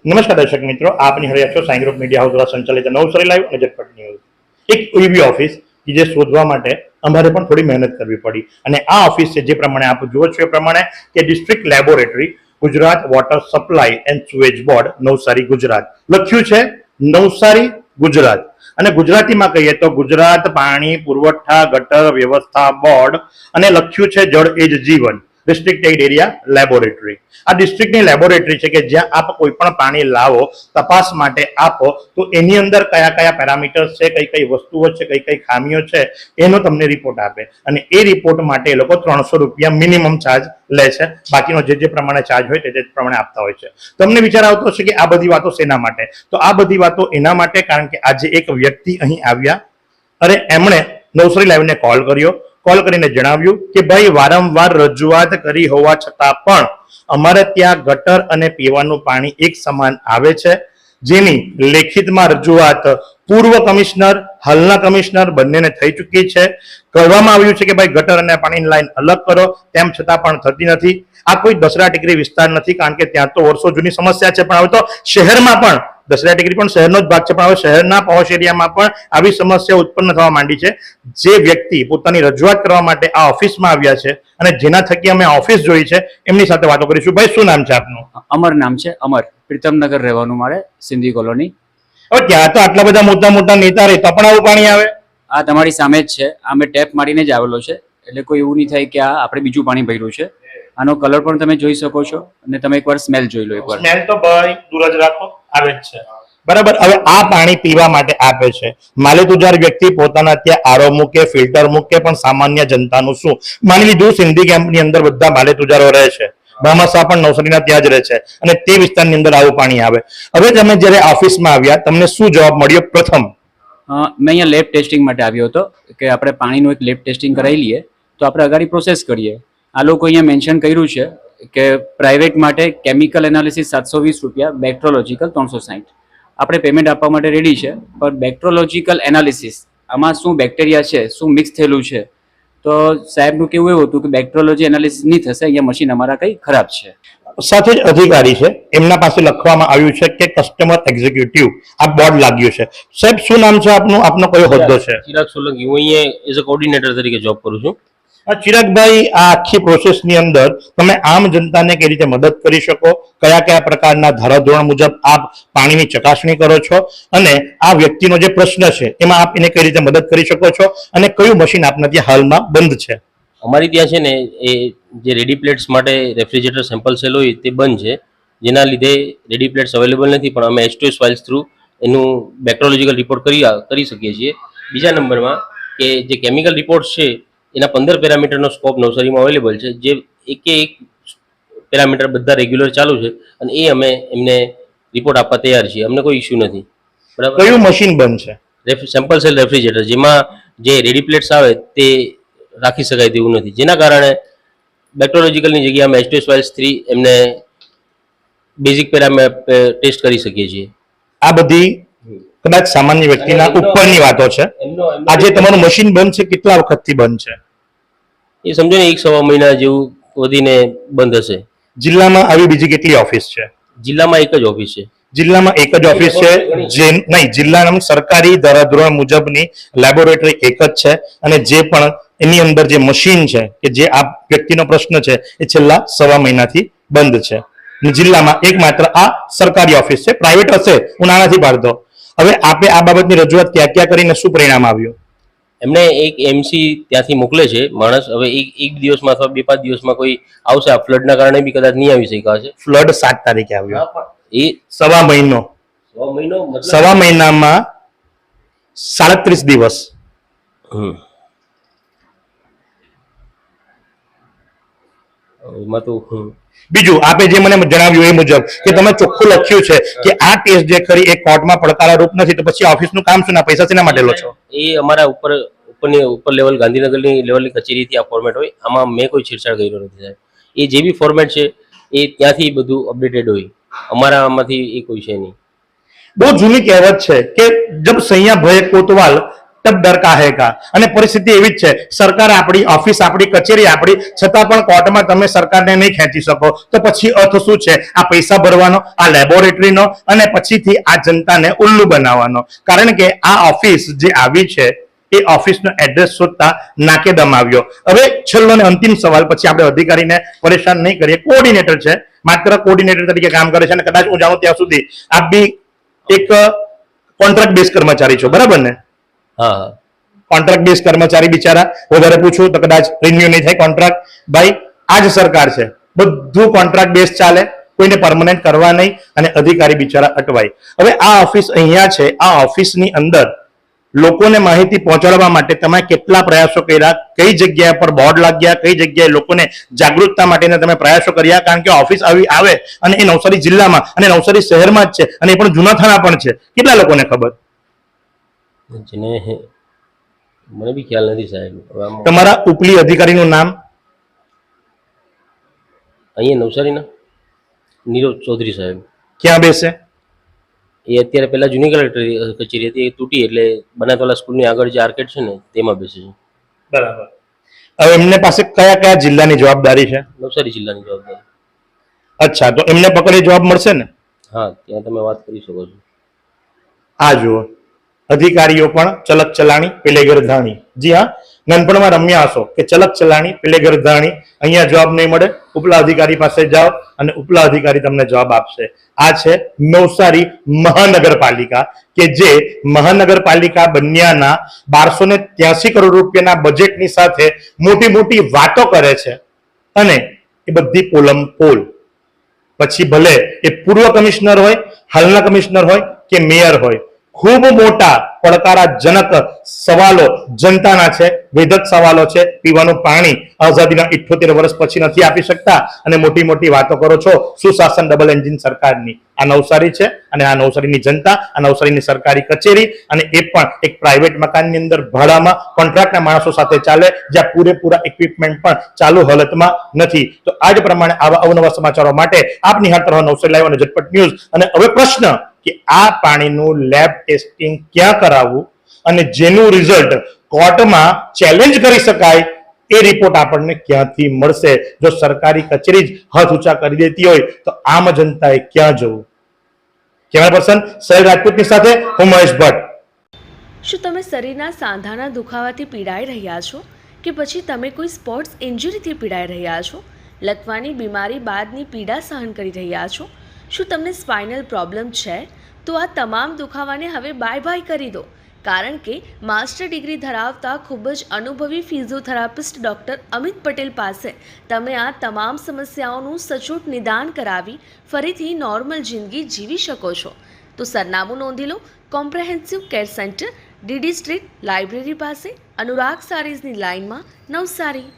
નમસ્કાર દર્શક મિત્રો, આપની હરિયા છો સાઈ ગ્રુપ મીડિયા હાઉસ દ્વારા સંચાલિત નવસારી લાઈવ અને ઝટપટ ન્યૂઝ. એક એવી ઓફિસ કે જે શોધવા માટે અમારે પણ થોડી મહેનત કરવી પડી અને આ ઓફિસ છે જે પ્રમાણે આપ જુઓ છો એ પ્રમાણે કે district laboratory Gujarat water supply and sewage board Navsari Gujarat લખ્યું છે. નવસારી ગુજરાત અને ગુજરાતીમાં કહીએ તો ગુજરાત પાણી પુરવઠા ગટર વ્યવસ્થા બોર્ડ અને લખ્યું છે જળ એ જ જીવન ડિસ્ટ્રિક્ટેડ એરિયા લેબોરેટરી. આ ડિસ્ટ્રિક્ટની લેબોરેટરી છે કે જ્યાં આપ કોઈ પણ પાણી લાવો તપાસ માટે આપો તો એની અંદર કયા કયા પેરામીટર્સ છે, કઈ કઈ વસ્તુઓ છે, કઈ કઈ ખામીઓ છે એનો તમને રિપોર્ટ આપે અને એ રિપોર્ટ માટે એ લોકો 300 રૂપિયા મિનિમમ ચાર્જ લે છે. બાકીનો જે પ્રમાણે ચાર્જ હોય તે પ્રમાણે આપતા હોય છે. તમને વિચાર આવતો હશે કે આ બધી વાતો શેના માટે? તો આ બધી વાતો એના માટે કારણ કે આજે એક વ્યક્તિ અહીં આવ્યા અને એમણે નવસારી લાઈવને કોલ કરીને જણાવ્યું કે ભાઈ વારંવાર રજૂઆત કરી હોવા છતાં પણ અમારે ત્યાં ગટર અને પીવાનું પાણી એક સમાન આવે છે, જેની લેખિતમાં રજૂઆત પૂર્વ કમિશનર હાલના કમિશનર બંનેને થઈ ચૂકી છે. કહેવામાં આવ્યું છે કે ભાઈ ગટર અને પાણીની લાઈન અલગ કરો, તેમ છતાં પણ થતી નથી. આ કોઈ દસરા ટેકરી વિસ્તાર નથી કારણ કે ત્યાં તો વર્ષો જૂની સમસ્યા છે, પણ હવે તો શહેરમાં પણ દસરા ટેકરી પણ શહેરનો જ ભાગ છે, પણ હવે શહેરના પોશ એરિયામાં પણ આવી સમસ્યા ઉત્પન્ન થવા માંડી છે. જે વ્યક્તિ પોતાની રજૂઆત કરવા માટે આ ઓફિસમાં આવ્યા છે અને જેના થકી અમે ઓફિસ જોઈ છે એમની સાથે વાતો કરીશું. ભાઈ, શું નામ છે આપનું? અમર નામ છે. અમર, પ્રીતમનગર રહેવાનું મારે, સિંધી કોલોની. હવે ત્યાં તો આટલા બધા મોટા મોટા નેતા રહે તો પણ આવું પાણી આવે? આ તમારી સામે જ છે. આ મેં ટેપ મારીને જ આવેલો છે, એટલે કોઈ એવું નહીં થાય કે આ આપણે બીજું પાણી ભર્યું છે. આનો કલર પણ તમે જોઈ શકો છો અને તમે એકવાર સ્મેલ જોઈ લો. એકવાર સ્મેલ તો ભાઈ દૂર જ રાખો, આવે જ છે. બરાબર. હવે આ પાણી પીવા માટે આપે છે. માલેતુજાર વ્યક્તિ પોતાના ત્યાં આરો મૂકે, ફિલ્ટર મૂકે, પણ સામાન્ય જનતાનું શું? માની લીધું સિંધી કેમ્પની અંદર બધા માલેતુજારો રહે છે, ભામાસા પણ નવસારીના ત્યાં જ રહે છે અને તે વિસ્તારની અંદર આવું પાણી આવે. હવે તમે જ્યારે ઓફિસમાં આવ્યા તમને શું જવાબ મળ્યો? પ્રથમ મેં અહીંયા લેબ ટેસ્ટિંગ માટે આવ્યો હતો કે આપણે પાણીનું એક લેબ ટેસ્ટિંગ કરાવી લઈએ તો આપણે અગાડી પ્રોસેસ કરીએ. આ લોકો અહીંયા મેન્શન કર્યું છે કે પ્રાઇવેટ માટે કેમિકલ એનાલિસિસ 720 રૂપિયા, બેક્ટ્રોલોજીકલ 360. આપણે પેમેન્ટ આપવા માટે રેડી છે, પણ બેક્ટ્રોલોજીકલ એનાલિસિસ આમાં શું બેક્ટેરિયા છે, શું મિક્સ થયેલું છે? તો સાહેબનું કેવું એવું હતું કે બેક્ટ્રોલોજી એનાલિસિસ નહીં થશે, અહીંયા મશીન અમારા કંઈ ખરાબ છે. સાથે જ અધિકારી છે, એમના પાસે લખવામાં આવ્યું છે કે કસ્ટમર એક્ઝિક્યુટિવ આ બોર્ડ લાગ્યું છે. સાહેબ, શું નામ છે આપનું? આપનો કયો હોદ્દો છે? ચિરાગ સોલંકી. હું અહીંયા એઝ અ કોર્ડિનેટર તરીકે જોબ કરું છું. ચિરાગભાઈ, આ આખી પ્રોસેસની અંદર તમે આમ જનતાને કઈ રીતે મદદ કરી શકો? કયા કયા પ્રકારના ધારાધોરણ મુજબ આપ પાણીની ચકાસણી કરો છો અને આ વ્યક્તિનો જે પ્રશ્ન છે એમાં આપ એને કઈ રીતે મદદ કરી શકો છો અને કયું મશીન આપના ત્યાં હાલમાં બંધ છે? અમારી ત્યાં છે ને એ જે રેડી પ્લેટ્સ માટે રેફ્રિજરેટર સેમ્પલ સેલ હોય તે બંધ છે, જેના લીધે રેડી પ્લેટ્સ અવેલેબલ નથી, પણ અમે H2S ફાઇલ્સ થ્રુ એનું બેક્ટ્રોલોજીકલ રિપોર્ટ કરી શકીએ છીએ. બીજા નંબરમાં કે જે કેમિકલ રિપોર્ટ છે એના 15 પેરામીટરનો સ્કોપ નવસારીમાં અવેલેબલ છે, જે એક પેરામીટર બધા રેગ્યુલર ચાલુ છે અને એ અમે એમને રિપોર્ટ આપવા તૈયાર છીએ. અમને કોઈ ઇસ્યુ નથી. બરાબર. કયું મશીન બંધ છે? સેમ્પલ સેલ રેફ્રિજરેટર, જેમાં જે રેડી પ્લેટ્સ આવે તે રાખી શકાય તેવું નથી, જેના કારણે બેક્ટ્રોલોજીકલની જગ્યાએ અમે H2S ફાઇલ્સ 3 એમને બેઝિક ટેસ્ટ કરી શકીએ છીએ. આ બધી કદાચ સામાન્ય વ્યક્તિના ઉપરની વાતો છે. આજે તમારું મશીન બંધ છે, કેટલા વખતથી બંધ છે? એ સમજો ને 1-1.25 મહિના જેવું વધીને બંધ હશે. જિલ્લામાં આવી બીજી કેટલી ઓફિસ છે? જિલ્લામાં એક જ ઓફિસ છે. જિલ્લામાં એક જ ઓફિસ છે? નહીં, જિલ્લાના સરકારી ધારાધોરણ મુજબની લેબોરેટરી એક જ છે અને જે પણ એની અંદર જે મશીન છે કે જે આ વ્યક્તિનો પ્રશ્ન છે એ છેલ્લા 1.25 મહિનાથી બંધ છે. જિલ્લામાં એકમાત્ર આ સરકારી ઓફિસ છે. પ્રાઇવેટ હશે, હું ના નથી પાડતો. હવે આપે આ બાબતની રજૂઆત ક્યાં કરીને શું પરિણામ આવ્યું? એમને એક MC ત્યાંથી મોકલે છે માણસ. હવે એક દિવસમાં અથવા 2-5 દિવસમાં કોઈ આવશે. આ ફ્લડના કારણે બી કદાચ નહીં આવી શક્યા છે. ફ્લડ 7 તારીખે આવ્યો, એ 1.25 મહિનો, 1.25 મહિનામાં 37 દિવસ. એમાં તો બીજું આપે જે મને જણાવ્યું એ મુજબ કે તમે ચોખ્ખું લખ્યું છે કે આ ટેસ્ટ જે ખરી એ કોર્ટમાં પડકારારૂપ નથી, તો પછી ઓફિસનું કામ શું? ના પૈસા શેના માટે લો છો? એ અમારા ઉપર લેવલ ગાંધીનગરની લેવલની કચેરીથી આ ફોર્મેટ હોય. આમાં મેં કોઈ છેડછાડ કર્યો નથી સાહેબ. એ જે બી ફોર્મેટ છે એ ત્યાંથી બધું અપડેટેડ હોય, અમારામાંથી એ કોઈ છે નહીં. બહુ જૂની કહેવત છે કે જબ સૈયા ભય કોતવાલ तब डर का है का અને પરિસ્થિતિ એવી જ છે સરકાર આપણી ઓફિસ આપણી કચેરી આપણી છતાં પણ કોર્ટમાં તમે સરકારને નહીં ખેંચી શકો તો પછી અર્થ શું છે આ પૈસા ભરવાનો આ લેબોરેટરીનો અને પછીથી આ જનતાને ઉલ્લુ બનાવવાનો કારણ કે આ ઓફિસ જે આવી છે એ ઓફિસનો એડ્રેસ શોધતા નાકે દમ આવ્યો હવે છેલ્લો ને અંતિમ સવાલ પછી આપણે અધિકારીને પરેશાન નહીં કરીએ કોઓર્ડિનેટર છે માત્ર કોઓર્ડિનેટર તરીકે કામ કરે છે અને કદાચ હું જાણું ત્યાં સુધી આપ બી એક કોન્ટ્રાક્ટ બેઝ કર્મચારી છો બરાબર ને હા હા કોન્ટ્રાક્ટ બેઝ કર્મચારી બિચારા વધારે પૂછું તો કદાચ રિન્યુ નહીં થાય કોન્ટ્રાક્ટ ભાઈ આ જ સરકાર છે બધું કોન્ટ્રાક્ટ બેઝ ચાલે કોઈને પરમનન્ટ કરવા નહીં અને અધિકારી બિચારા અટવાય હવે આ ઓફિસ અહીંયા છે આ ઓફિસની અંદર લોકોને માહિતી પહોંચાડવા માટે તમે કેટલા પ્રયાસો કર્યા કઈ જગ્યા પર બોર્ડ લાગ્યા કઈ જગ્યાએ લોકોને જાગૃતતા માટેના તમે પ્રયાસો કર્યા કારણ કે ઓફિસ આવી આવે અને એ નવસારી જિલ્લામાં અને નવસારી શહેરમાં જ છે અને એ પણ જૂના થાણા પણ છે કેટલા લોકોને ખબર જેને મને બી ખ્યાલ નથી સાહેબ હવે આમાં તમારા ઉપલી અધિકારીનું નામ અહીંયા નવસારીના નીરવ ચૌધરી સાહેબ ક્યાં બેસે એ અત્યારે પહેલા જૂની કલેક્ટર કચેરી હતી એ તૂટી એટલે બનાસવાલા સ્કૂલની આગળ જે આર્કેડ છે ને તેમાં બેસે છે બરાબર હવે એમને પાસે કયા કયા જિલ્લાની જવાબદારી છે નવસારી જિલ્લાની જવાબદારી અચ્છા તો એમને પકડી જવાબ મળશે ને હા ત્યાં તમે વાત કરી શકો છો આ જુઓ અધિકારીઓ પણ ચલક ચલાણી પેલે ગરધાણી જી હા નાનપણમાં રમ્યા હશો કે ચલક ચલાણી પેલે ગરધાણી અહીંયા જવાબ નહીં મળે ઉપલા અધિકારી પાસે જાઓ અને ઉપલા અધિકારી તમને જવાબ આપશે આ છે નવસારી મહાનગરપાલિકા કે જે મહાનગરપાલિકા બન્યાના 1283 કરોડ રૂપિયાના બજેટની સાથે મોટી મોટી વાતો કરે છે અને એ બધી પોલમ પોલ પછી ભલે એ પૂર્વ કમિશનર હોય હાલના કમિશનર હોય કે મેયર હોય ખૂબ મોટા પડકારજનક સવાલો જનતાના છે વેધક સવાલો છે પીવાનું પાણી આઝાદીના 78 વર્ષ પછી નથી આપી શકતા અને મોટી મોટી વાતો કરો છો સુશાસન ડબલ એન્જિન સરકારની આ નવસારી છે અને આ નવસારીની જનતા આ નવસારીની સરકારી કચેરી અને એ પણ એક પ્રાઇવેટ મકાનની અંદર ભાડામાં કોન્ટ્રાક્ટના માણસો સાથે ચાલે જ્યાં પૂરેપૂરા ઇક્વિપમેન્ટ પણ ચાલુ હાલતમાં નથી તો આ જ પ્રમાણે આવા અવનવા સમાચારો માટે આપ નિહાળતા રહો નવસારી લાઈવ અને ઝટપટ ન્યૂઝ અને હવે પ્રશ્ન કે આ પાણીનું લેબ ટેસ્ટિંગ ક્યાં કરાવવું અને જેનું રિઝલ્ટ કોર્ટમાં ચેલેન્જ કરી શકાય એ રિપોર્ટ આપણને ક્યાંથી મળશે જો સરકારી કચેરી જ હાથ ઊંચા કરી દેતી હોય તો આમ જનતાએ ક્યાં જવું કેમેરા પર્સન સહેલ રાજપૂતની સાથે હું મહેશ ભટ્ટ શું તમે શરીરના સાંધાના દુખાવાથી પીડાઈ રહ્યા છો કે પછી તમે કોઈ સ્પોર્ટ્સ ઇન્જરીથી પીડાઈ રહ્યા છો લકવાની બીમારી બાદની પીડા સહન કરી રહ્યા છો શું તમને સ્પાઇનલ પ્રોબ્લેમ છે તો આ તમામ દુખાવાને હવે બાય બાય કરી દો કારણ કે માસ્ટર ડિગ્રી ધરાવતા ખૂબ જ અનુભવી ફિઝિયોથેરાપિસ્ટ ડૉક્ટર અમિત પટેલ પાસે તમે આ તમામ સમસ્યાઓનું સચોટ નિદાન કરાવી ફરીથી નોર્મલ જિંદગી જીવી શકો છો તો સરનામું નોંધી લો comprehensive care centre DD street library પાસે અનુરાગ સારીઝની લાઇનમાં નવસારી